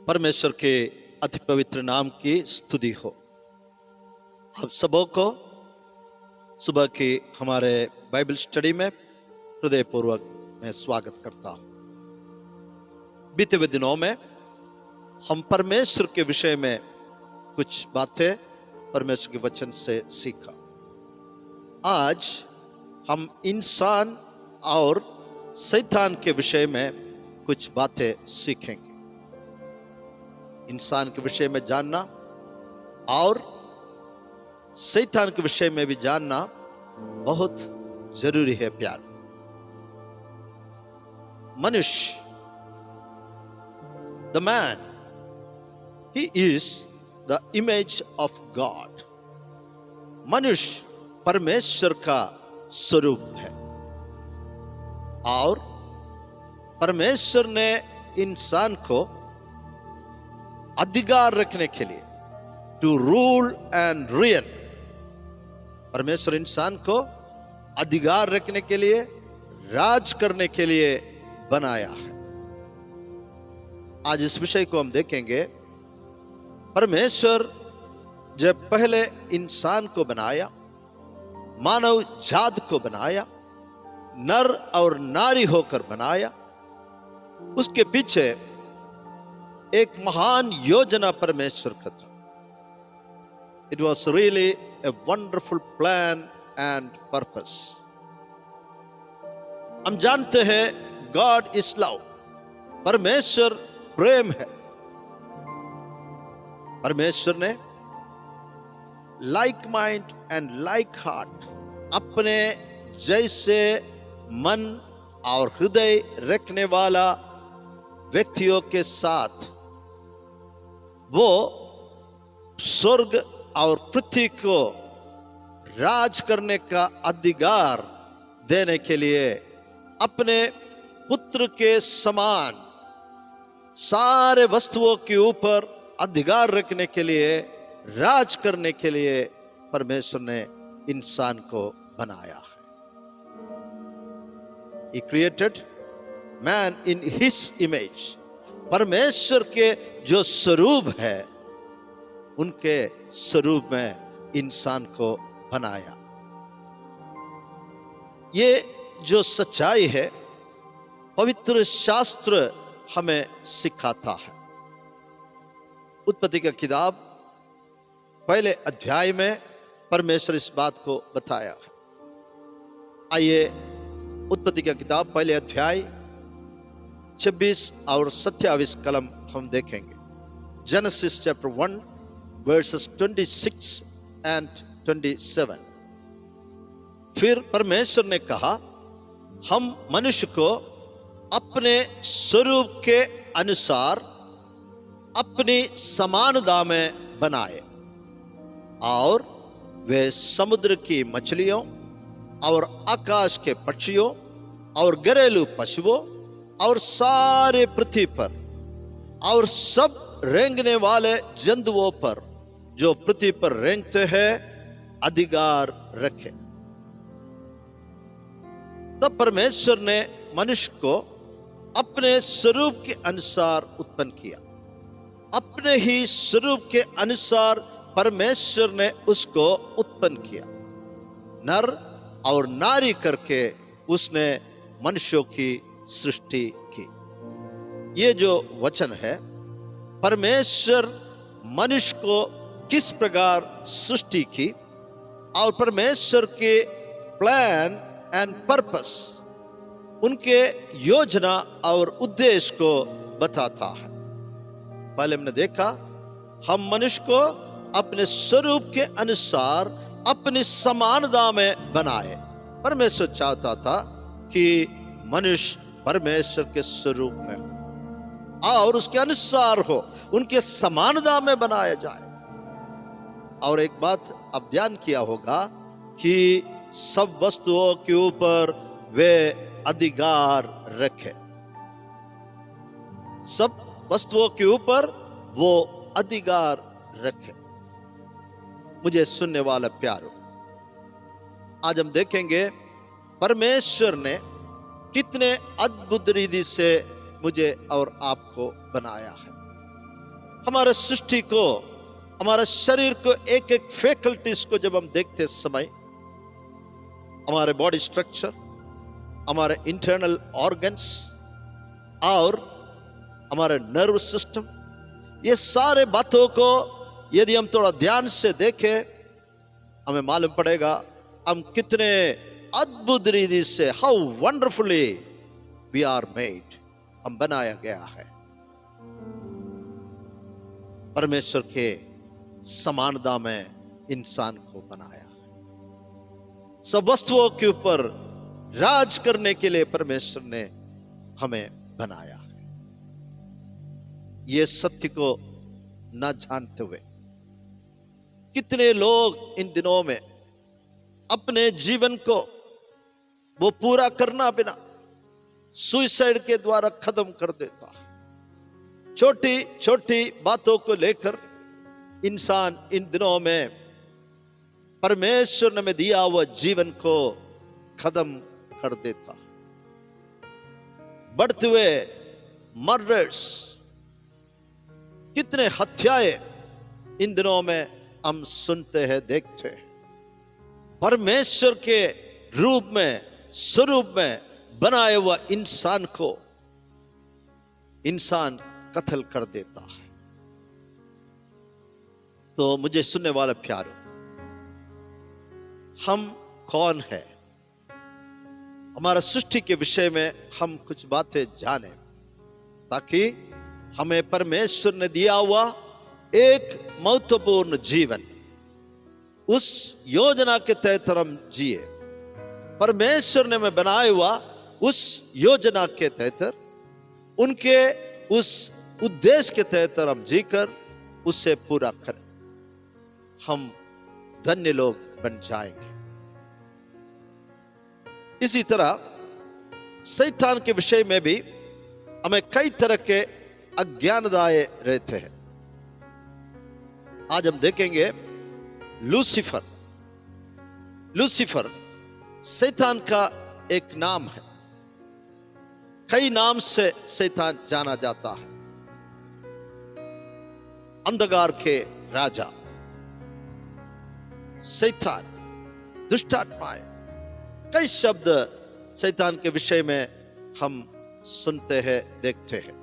परमेश्वर के अति पवित्र नाम की स्तुति हो। आप सबों को सुबह की हमारे बाइबल स्टडी में हृदयपूर्वक मैं स्वागत करता हूं। बीते हुए दिनों में हम परमेश्वर के विषय में कुछ बातें परमेश्वर के वचन से सीखा। आज हम इंसान और शैतान के विषय में कुछ बातें सीखेंगे। इंसान के विषय में जानना और शैतान के विषय में भी जानना बहुत जरूरी है। प्यार, मनुष्य, the man, he is the image of God. मनुष्य परमेश्वर का स्वरूप है और परमेश्वर ने इंसान को अधिकार रखने के लिए, टू रूल एंड रियन, परमेश्वर इंसान को अधिकार रखने के लिए, राज करने के लिए बनाया है। आज इस विषय को हम देखेंगे। परमेश्वर जब पहले इंसान को बनाया, मानव जात को बनाया, नर और नारी होकर बनाया, उसके पीछे एक महान योजना परमेश्वर का था। It was really a wonderful plan and purpose. हम जानते हैं God is love, परमेश्वर प्रेम है। परमेश्वर ने like mind and like heart, अपने जैसे मन और हृदय रखने वाला व्यक्तियों के साथ वो स्वर्ग और पृथ्वी को राज करने का अधिकार देने के लिए अपने पुत्र के समान सारे वस्तुओं के ऊपर अधिकार रखने के लिए, राज करने के लिए परमेश्वर ने इंसान को बनाया है। He created man in his image. परमेश्वर के जो स्वरूप है, उनके स्वरूप में इंसान को बनाया। ये जो सच्चाई है पवित्र शास्त्र हमें सिखाता है। उत्पत्ति का किताब पहले अध्याय में परमेश्वर इस बात को बताया है। आइए उत्पत्ति का किताब पहले अध्याय 26 और 27 कलम हम देखेंगे। Genesis chapter 1 versus 26 and 27। फिर परमेश्वर ने कहा, हम मनुष्य को अपने स्वरूप के अनुसार अपनी समानता में बनाए और वे समुद्र की मछलियों और आकाश के पक्षियों और घरेलू पशुओं और सारे पृथ्वी पर और सब रेंगने वाले जंतुओं पर जो पृथ्वी पर रेंगते हैं अधिकार रखे। तब परमेश्वर ने मनुष्य को अपने स्वरूप के अनुसार उत्पन्न किया। अपने ही स्वरूप के अनुसार परमेश्वर ने उसको उत्पन्न किया। नर और नारी करके उसने मनुष्यों की सृष्टि की। ये जो वचन है, परमेश्वर मनुष्य को किस प्रकार सृष्टि की और परमेश्वर के प्लान एंड पर्पस, उनके योजना और उद्देश्य को बताता है। पहले हमने देखा, हम मनुष्य को अपने स्वरूप के अनुसार अपनी समानता में बनाए। परमेश्वर चाहता था कि मनुष्य परमेश्वर के स्वरूप में हो और उसके अनुसार हो, उनके समानता में बनाया जाए। और एक बात अब ध्यान किया होगा कि सब वस्तुओं के ऊपर वे अधिकार रखे। सब वस्तुओं के ऊपर वो अधिकार रखे। मुझे सुनने वाला प्यारो, आज हम देखेंगे परमेश्वर ने कितने अद्भुत रीति से मुझे और आपको बनाया है। हमारे सृष्टि को, हमारे शरीर को, एक एक फैकल्टीज को जब हम देखते समय, हमारे बॉडी स्ट्रक्चर, हमारे इंटरनल ऑर्गन्स और हमारे नर्व सिस्टम, ये सारे बातों को यदि हम थोड़ा ध्यान से देखें, हमें मालूम पड़ेगा हम कितने अद्भुत रीति से, how wonderfully we are made, हम बनाया गया है। परमेश्वर के समानता में इंसान को बनाया है। सब वस्तुओं के ऊपर राज करने के लिए परमेश्वर ने हमें बनाया है। ये सत्य को न जानते हुए कितने लोग इन दिनों में अपने जीवन को वो पूरा करना बिना सुसाइड के द्वारा खत्म कर देता है। छोटी छोटी बातों को लेकर इंसान इन दिनों में परमेश्वर ने में दिया हुआ जीवन को खत्म कर देता। बढ़ते हुए मर्डर्स, कितने हत्याएं इन दिनों में हम सुनते हैं, देखते हैं। परमेश्वर के रूप में, स्वरूप में बनाए हुआ इंसान को इंसान कत्ल कर देता है। तो मुझे सुनने वाले प्यारो, हम कौन है? हमारा सृष्टि के विषय में हम कुछ बातें जाने, ताकि हमें परमेश्वर ने दिया हुआ एक महत्वपूर्ण जीवन, उस योजना के तहत हम जिए। परमेश्वर ने हमें बनाया हुआ उस योजना के तहत, उनके उस उद्देश्य के तहत हम जीकर उसे पूरा करें, हम धन्य लोग बन जाएंगे। इसी तरह शैतान के विषय में भी हमें कई तरह के अज्ञानदायी रहते हैं। आज हम देखेंगे लूसीफर। लूसीफर शैतान का एक नाम है। कई नाम से शैतान जाना जाता है। अंधकार के राजा, शैतान, दुष्टात्माएं, कई शब्द शैतान के विषय में हम सुनते हैं, देखते हैं।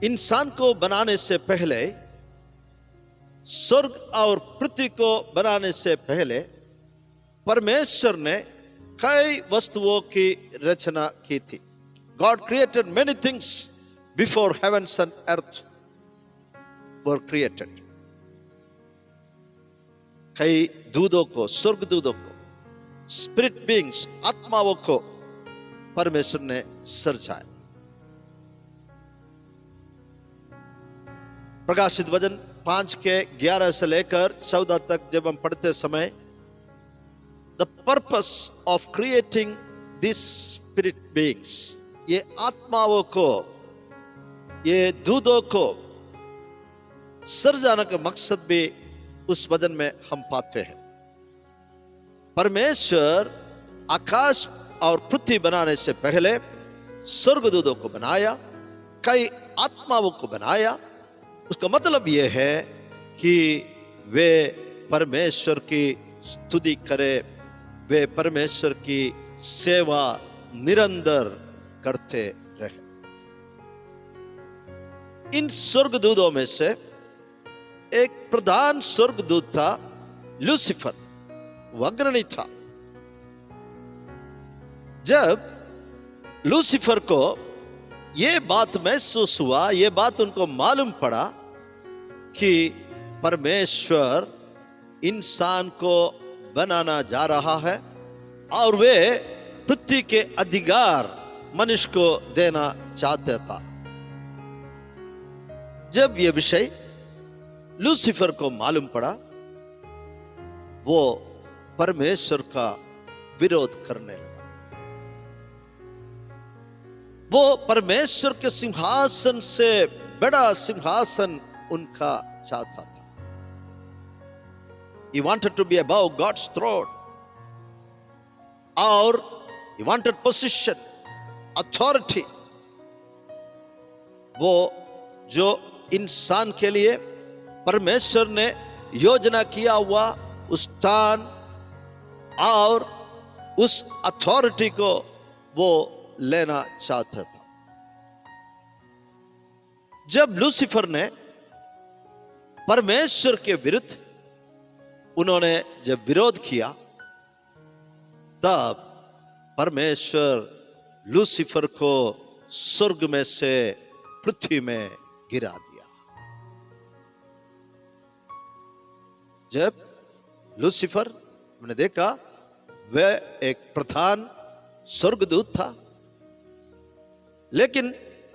इंसान को बनाने से पहले, स्वर्ग और पृथ्वी को बनाने से पहले परमेश्वर ने कई वस्तुओं की रचना की थी। God created many things before heavens and earth were created. कई दूतों को, स्वर्ग दूतों को, स्पिरिट बीइंग्स, आत्माओं को परमेश्वर ने सृजाया। प्रकाशित वचन 5 के 11 से लेकर 14 तक जब हम पढ़ते समय, the purpose of creating this spirit beings, ये आत्माओं को, ये दूतों को सृजाने का मकसद भी उस वचन में हम पाते हैं। परमेश्वर आकाश और पृथ्वी बनाने से पहले स्वर्गदूतों को बनाया, कई आत्माओं को बनाया। उसका मतलब यह है कि वे परमेश्वर की स्तुति करे, वे परमेश्वर की सेवा निरंतर करते रहे। इन स्वर्गदूतों में से एक प्रधान स्वर्गदूत था लूसीफर, वह अग्रणी था। जब लूसीफर को यह बात महसूस हुआ, यह बात उनको मालूम पड़ा कि परमेश्वर इंसान को बनाना जा रहा है और वे पृथ्वी के अधिकार मनुष्य को देना चाहते था, जब यह विषय लूसीफर को मालूम पड़ा, वो परमेश्वर का विरोध करने लगा। वो परमेश्वर के सिंहासन से बड़ा सिंहासन उनका चाहता था। He wanted to be above God's throne, और he wanted position, authority. वो जो इंसान के लिए परमेश्वर ने योजना किया हुआ उस स्थान और उस अथॉरिटी को वो लेना चाहता था। जब लूसीफर ने परमेश्वर के विरुद्ध उन्होंने जब विरोध किया, तब परमेश्वर लूसीफर को स्वर्ग में से पृथ्वी में गिरा दिया। जब लूसीफर, हमने देखा, वह एक प्रधान स्वर्गदूत था, लेकिन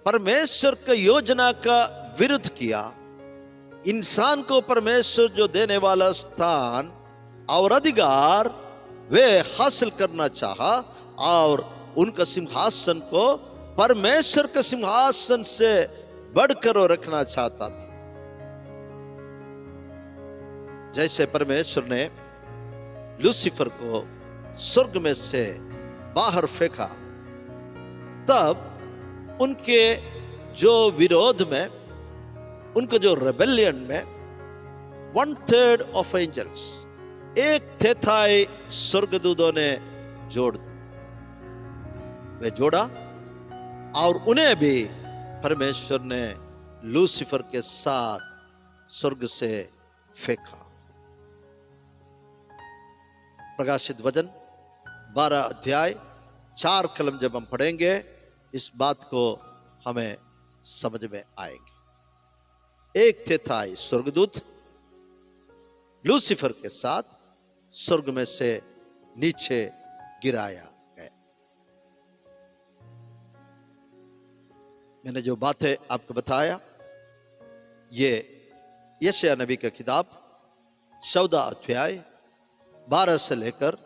परमेश्वर की योजना का विरुद्ध किया। इंसान को परमेश्वर जो देने वाला स्थान और अधिकार वे हासिल करना चाहा और उनका सिंहासन को परमेश्वर के सिंहासन से बढ़कर रखना चाहता था। जैसे परमेश्वर ने लूसीफर को स्वर्ग में से बाहर फेंका, तब उनके जो विरोध में, उनके जो रेबेलियन में 1/3 ऑफ एंजल्स, 1/3 स्वर्गदूतों ने जोड़ दी। वे जोड़ा और उन्हें भी परमेश्वर ने लूसीफर के साथ स्वर्ग से फेंका। प्रकाशित वचन 12 अध्याय 4 कलम जब हम पढ़ेंगे, इस बात को हमें समझ में आएंगे। 1/3 स्वर्गदूत लूसीफर के साथ स्वर्ग में से नीचे गिराया गया। मैंने जो बातें आपको बताया, ये यशायाह नबी का किताब 14 अध्याय 12 से लेकर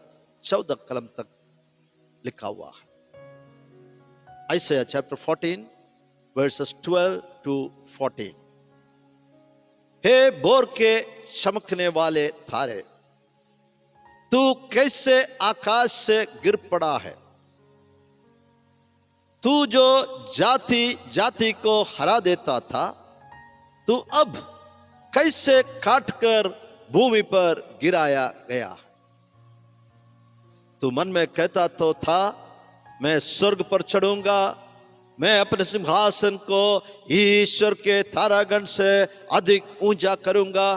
14 कलम तक लिखा हुआ है। Isaiah chapter 14 verses 12 to 14। Hey bore के चमकने वाले तारे, तू कैसे आकाश से गिर पड़ा है। तू जो जाति जाति को हरा देता था, तू अब कैसे काटकर भूमि पर गिराया गया। तू मन में कहता तो था, मैं स्वर्ग पर चढ़ूंगा, मैं अपने सिंहासन को ईश्वर के तारागण से अधिक ऊंचा करूंगा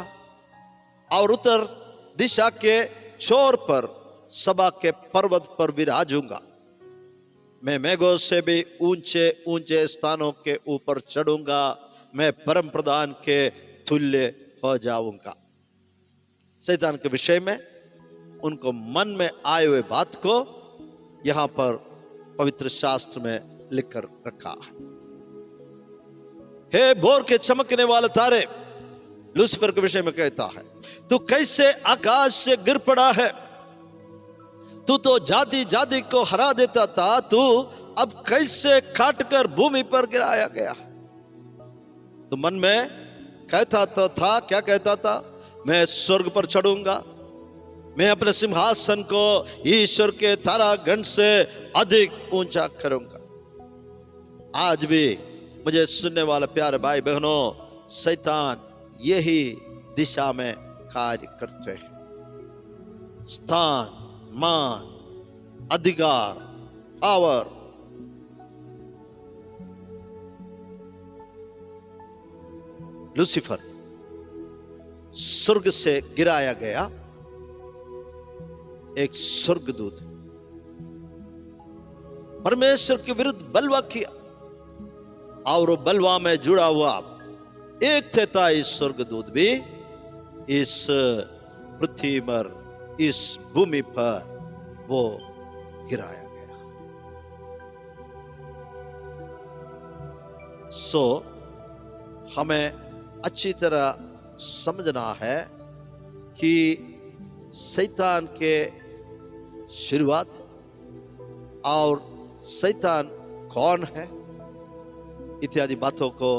और उत्तर दिशा के छोर पर सभा के पर्वत पर विराजूंगा। मैं मेघों से भी ऊंचे ऊंचे स्थानों के ऊपर चढ़ूंगा, मैं परम प्रधान के तुल्य हो जाऊंगा। शैतान के विषय में उनको मन में आए हुए बात को यहां पर पवित्र शास्त्र में लिखकर रखा है। हे भोर के चमकने वाले तारे, लूसीफर के विषय में कहता है, तू कैसे आकाश से गिर पड़ा है। तू तो जाति जाति को हरा देता था, तू अब कैसे काटकर भूमि पर गिराया गया। तो मन में कहता तो था, क्या कहता था, मैं स्वर्ग पर चढ़ूंगा, मैं अपने सिंहासन को ईश्वर के तारागण से अधिक ऊंचा करूंगा। आज भी मुझे सुनने वाले प्यारे भाई बहनों, शैतान यही दिशा में कार्य करते हैं। स्थान, मान, अधिकार, पावर, लूसीफर स्वर्ग से गिराया गया एक स्वर्गदूत, परमेश्वर के विरुद्ध बलवा किया और वो बलवा में जुड़ा हुआ 1/3 स्वर्गदूत भी इस पृथ्वी पर, इस भूमि पर वो गिराया गया। सो हमें अच्छी तरह समझना है कि शैतान के शुरुआत और शैतान कौन है इत्यादि बातों को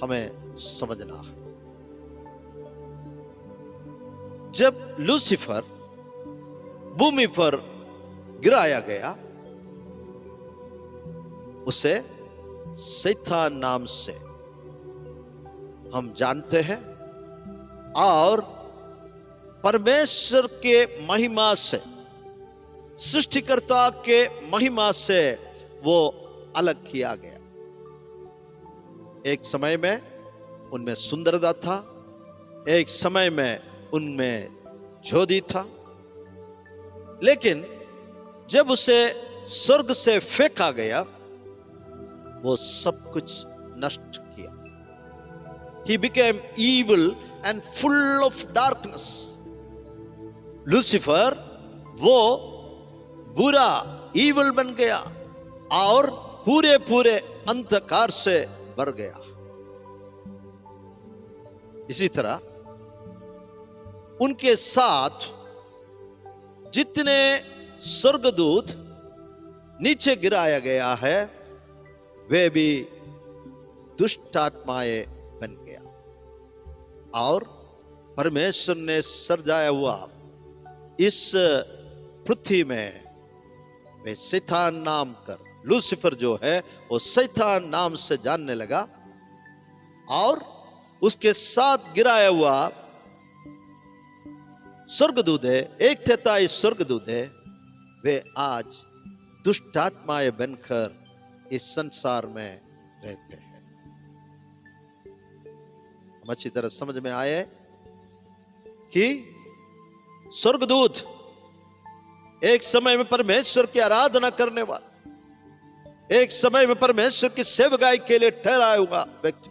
हमें समझना है। जब लूसीफर भूमि पर गिराया गया, उसे शैतान नाम से हम जानते हैं, और परमेश्वर के महिमा से, सृष्टिकर्ता के महिमा से वो अलग किया गया। एक समय में उनमें सुंदरता था, एक समय में उनमें ज्योति था, लेकिन जब उसे स्वर्ग से फेंका गया, वो सब कुछ नष्ट किया। He became evil and full of darkness. Lucifer वो बुरा, evil बन गया और पूरे पूरे अंधकार से भर गया। इसी तरह उनके साथ जितने स्वर्गदूत नीचे गिराया गया है, वे भी दुष्ट आत्माएं बन गया। और परमेश्वर ने सृजाया हुआ इस पृथ्वी में वे शैतान नाम कर, लूसीफर जो है वो शैतान नाम से जानने लगा, और उसके साथ गिराया हुआ स्वर्गदूत है, एक तैताई स्वर्गदूत है, वे आज दुष्ट आत्माएं बनकर इस संसार में रहते हैं। हम अच्छी तरह समझ में आए कि स्वर्गदूत एक समय में परमेश्वर की आराधना करने वाला, एक समय में परमेश्वर की सेवकाई के लिए ठहराया हुआ व्यक्ति,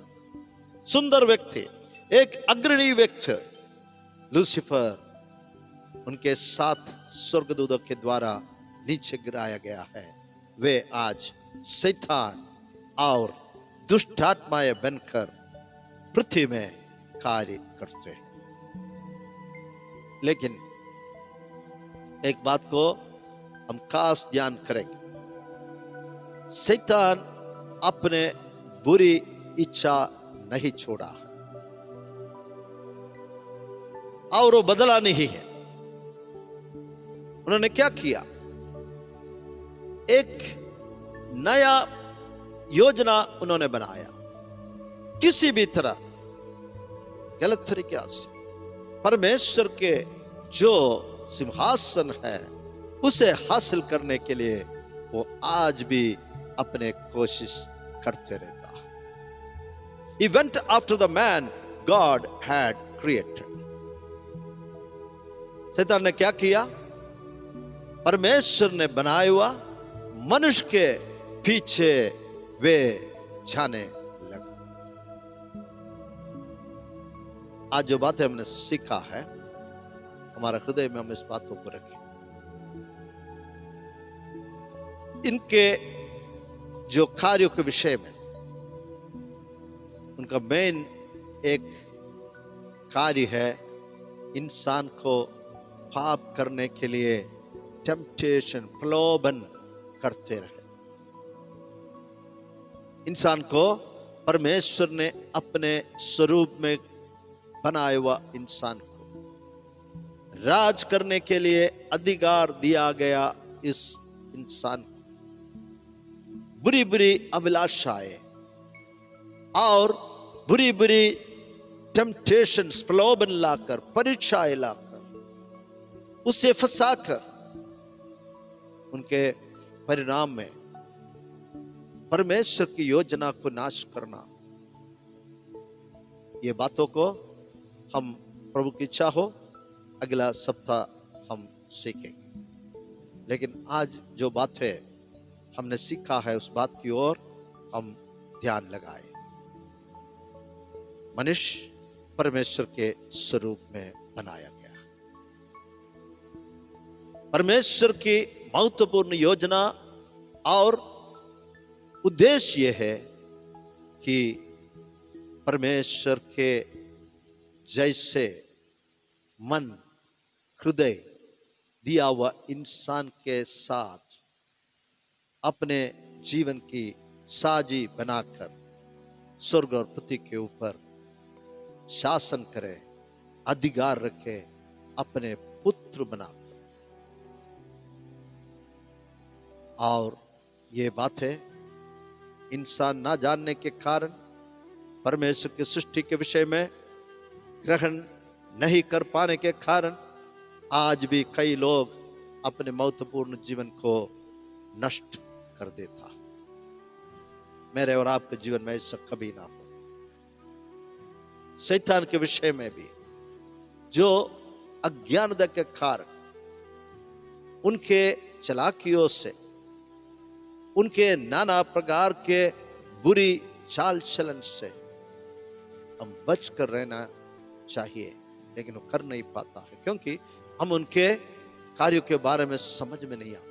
सुंदर व्यक्ति, एक अग्रणी व्यक्ति लूसीफर, उनके साथ स्वर्गदूतों के द्वारा नीचे गिराया गया है। वे आज शैतान और दुष्ट आत्माएं बनकर पृथ्वी में कार्य करते हैं। लेकिन एक बात को हम खास ध्यान करेंगे, शैतान अपने बुरी इच्छा नहीं छोड़ा और वो बदला नहीं है। उन्होंने क्या किया? एक नया योजना उन्होंने बनाया, किसी भी तरह गलत तरीके से परमेश्वर के जो सिंहासन है उसे हासिल करने के लिए वो आज भी अपने कोशिश करते रहता है। He went after the man God had created. शैतान ने क्या किया? परमेश्वर ने बनाया हुआ मनुष्य के पीछे वे जाने लगा। आज जो बातें हमने सीखा है, हमारे हृदय में हम इस बातों को रखें। इनके जो कार्यों के विषय में उनका मेन एक कार्य है, इंसान को पाप करने के लिए टेम्पटेशन, प्रलोभन करते रहे। इंसान को परमेश्वर ने अपने स्वरूप में बनाया हुआ इंसान को राज करने के लिए अधिकार दिया गया। इस इंसान को बुरी बुरी अभिलाषाएं और बुरी बुरी टेम्पटेशंस, प्रलोभन लाकर, परीक्षाएं लाकर, उसे फंसाकर उनके परिणाम में परमेश्वर की योजना को नाश करना। ये बातों को हम, प्रभु की इच्छा हो, अगला सप्ताह हम सीखेंगे। लेकिन आज जो बात है हमने सीखा है, उस बात की ओर हम ध्यान लगाए। मनुष्य परमेश्वर के स्वरूप में बनाया गया। परमेश्वर की महत्वपूर्ण योजना और उद्देश्य यह है कि परमेश्वर के जैसे मन, हृदय दिया हुआ इंसान के साथ अपने जीवन की साझी बनाकर स्वर्ग और पृथ्वी के ऊपर शासन करे, अधिकार रखे, अपने पुत्र बनाकर। और ये बात है, इंसान ना जानने के कारण परमेश्वर की सृष्टि के विषय में ग्रहण नहीं कर पाने के कारण आज भी कई लोग अपने महत्वपूर्ण जीवन को नष्ट कर देता। मेरे और आपके जीवन में ऐसा कभी ना हो। शैतान के विषय में भी जो अज्ञानता के कारण, उनके चालाकियों से, उनके नाना प्रकार के बुरी चाल चलन से हम बच कर रहना चाहिए, लेकिन वो कर नहीं पाता है क्योंकि हम उनके कार्यों के बारे में समझ में नहीं आता।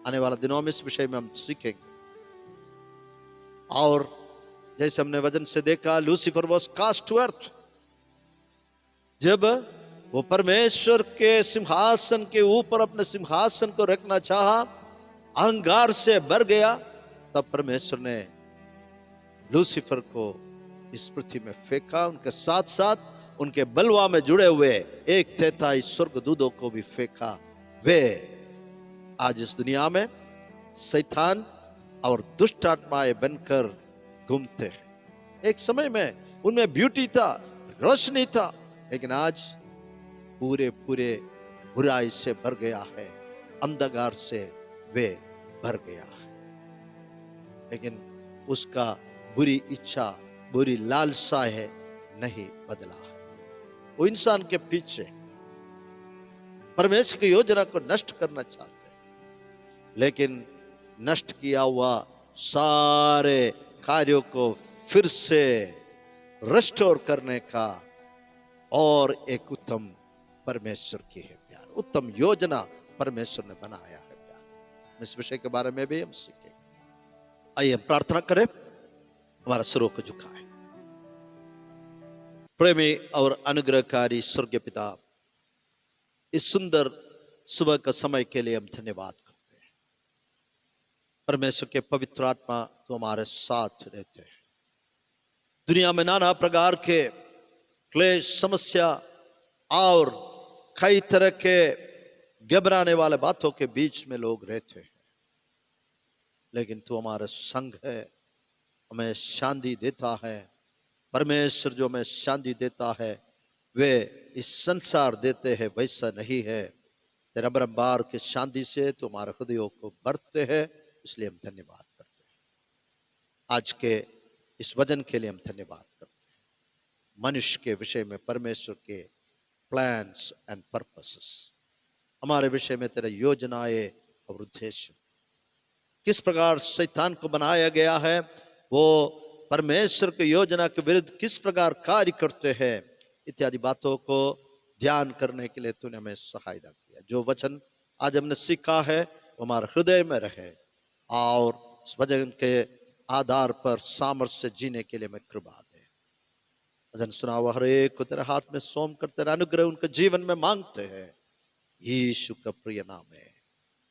आने वाला दिनों में इस विषय में हम सीखेंगे। और जैसे हमने वचन से देखा, Lucifer was cast to earth. जब वो परमेश्वर के सिंहासन के ऊपर अपने सिंहासन को रखना चाहा, अहंकार से भर गया, तब परमेश्वर ने लूसीफर को इस पृथ्वी में फेंका। उनके साथ साथ उनके बलवा में जुड़े हुए 1/3 स्वर्गदूतों को भी फेंका। वे आज इस दुनिया में शैतान और दुष्ट आत्माएं बनकर घूमते हैं। एक समय में उनमें ब्यूटी था, रोशनी था, लेकिन आज पूरे बुराई से भर गया है, अंधकार से वे भर गया है। लेकिन उसका बुरी इच्छा, बुरी लालसा है नहीं बदला है। वो इंसान के पीछे परमेश्वर की योजना को नष्ट करना चाहते हैं, लेकिन नष्ट किया हुआ सारे कार्यों को फिर से रिस्टोर करने का और एक उत्तम परमेश्वर की है प्यार, उत्तम योजना परमेश्वर ने बनाया है प्यार। इस विषय के बारे में भी हम सीखेंगे। आइए हम प्रार्थना करें, हमारा सिरों को झुकाएं। प्रेमी और अनुग्रहकारी स्वर्गीय पिता, इस सुंदर सुबह का समय के लिए हम धन्यवाद करते हैं। परमेश्वर के पवित्र आत्मा तो हमारे साथ रहते हैं। दुनिया में नाना प्रकार के क्लेश, समस्या और कई तरह के घबराने वाले बातों के बीच में लोग रहते हैं, लेकिन तू हमारा संग है, हमें शांति देता है। परमेश्वर जो हमें शांति देता है वे इस संसार देते हैं वैसा नहीं है। तेरा बरम्बार के शांति से तो हमारे हृदयों को भरते हैं, इसलिए हम धन्यवाद करते हैं। आज के इस वचन के लिए हम धन्यवाद करते हैं। मनुष्य के विषय में परमेश्वर के प्लान्स एंड पर्पसेस, हमारे विषय में तेरा योजनाएं और उद्देश्य, किस प्रकार शैतान को बनाया गया है, वो परमेश्वर की योजना के विरुद्ध किस प्रकार कार्य करते हैं, इत्यादि बातों को ध्यान करने के लिए तूने हमें सहायता किया। जो वचन आज हमने सीखा है वो हमारे हृदय में रहे और इस वचन के आधार पर सामर्थ्य से जीने के लिए मैं कृपा दे। वचन सुना हुआ हर एक को तेरे हाथ में सौंप कर तेरा अनुग्रह उनके जीवन में मांगते हैं, यीशु का प्रिय नाम में,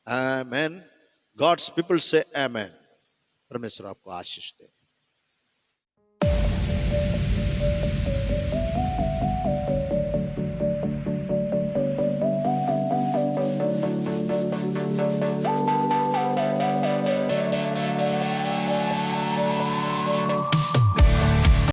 आमेन। गॉड्स पीपल से आमेन। परमेश्वर आपको आशीष दे।